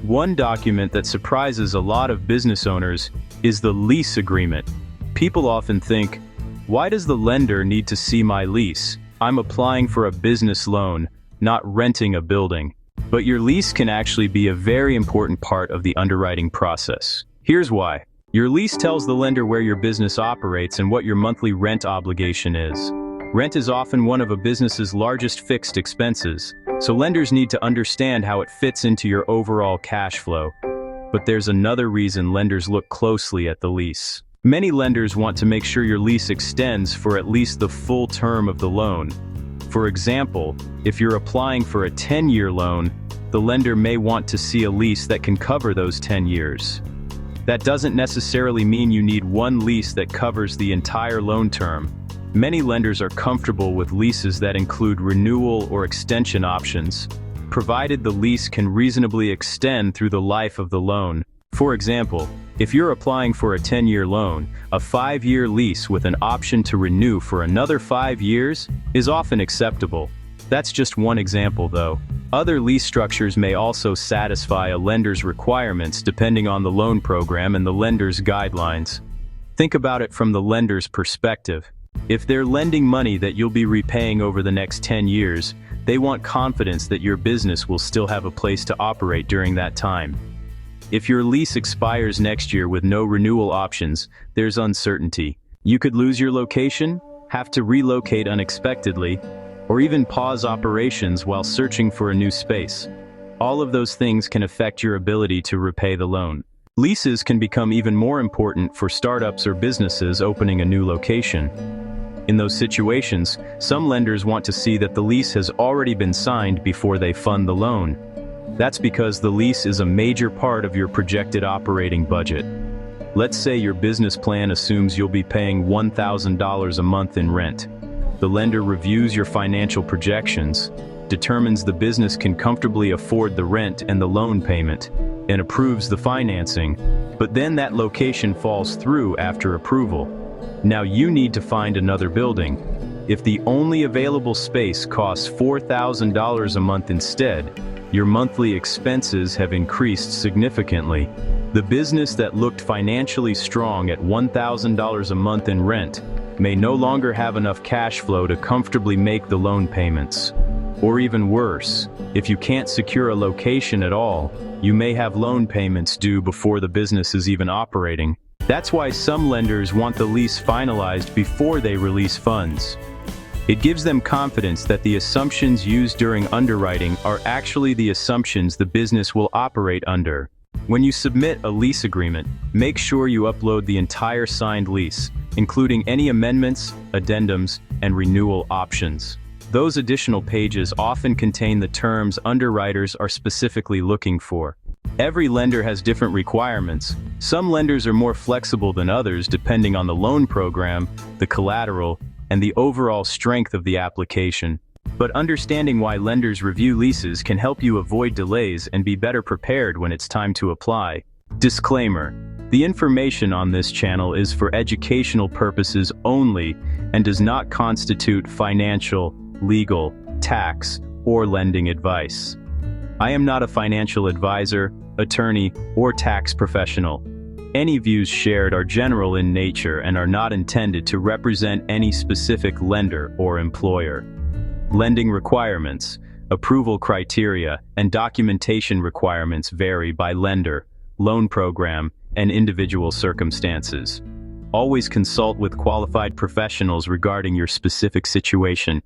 One document that surprises a lot of business owners is the lease agreement. People often think, why does the lender need to see my lease? I'm applying for a business loan, not renting a building. But your lease can actually be a very important part of the underwriting process. Here's why. Your lease tells the lender where your business operates and what your monthly rent obligation is. Rent is often one of a business's largest fixed expenses, so lenders need to understand how it fits into your overall cash flow. But there's another reason lenders look closely at the lease. Many lenders want to make sure your lease extends for at least the full term of the loan. For example, if you're applying for a 10-year loan, the lender may want to see a lease that can cover those 10 years. That doesn't necessarily mean you need one lease that covers the entire loan term. Many lenders are comfortable with leases that include renewal or extension options, provided the lease can reasonably extend through the life of the loan. For example, if you're applying for a 10-year loan, a 5-year lease with an option to renew for another 5 years is often acceptable. That's just one example, though. Other lease structures may also satisfy a lender's requirements depending on the loan program and the lender's guidelines. Think about it from the lender's perspective. If they're lending money that you'll be repaying over the next 10 years, they want confidence that your business will still have a place to operate during that time. If your lease expires next year with no renewal options, there's uncertainty. You could lose your location, have to relocate unexpectedly, or even pause operations while searching for a new space. All of those things can affect your ability to repay the loan. Leases can become even more important for startups or businesses opening a new location. In those situations, some lenders want to see that the lease has already been signed before they fund the loan. That's because the lease is a major part of your projected operating budget. Let's say your business plan assumes you'll be paying $1,000 a month in rent. The lender reviews your financial projections, determines the business can comfortably afford the rent and the loan payment, and approves the financing, but then that location falls through after approval. Now you need to find another building. If the only available space costs $4,000 a month instead, your monthly expenses have increased significantly. The business that looked financially strong at $1,000 a month in rent may no longer have enough cash flow to comfortably make the loan payments. Or even worse, if you can't secure a location at all, you may have loan payments due before the business is even operating. That's why some lenders want the lease finalized before they release funds. It gives them confidence that the assumptions used during underwriting are actually the assumptions the business will operate under. When you submit a lease agreement, make sure you upload the entire signed lease, including any amendments, addendums, and renewal options. Those additional pages often contain the terms underwriters are specifically looking for. Every lender has different requirements. Some lenders are more flexible than others depending on the loan program, the collateral, and the overall strength of the application. But understanding why lenders review leases can help you avoid delays and be better prepared when it's time to apply. Disclaimer: the information on this channel is for educational purposes only and does not constitute financial, legal, tax, or lending advice. I am not a financial advisor, attorney, or tax professional. Any views shared are general in nature and are not intended to represent any specific lender or employer. Lending requirements, approval criteria, and documentation requirements vary by lender, loan program, and individual circumstances. Always consult with qualified professionals regarding your specific situation.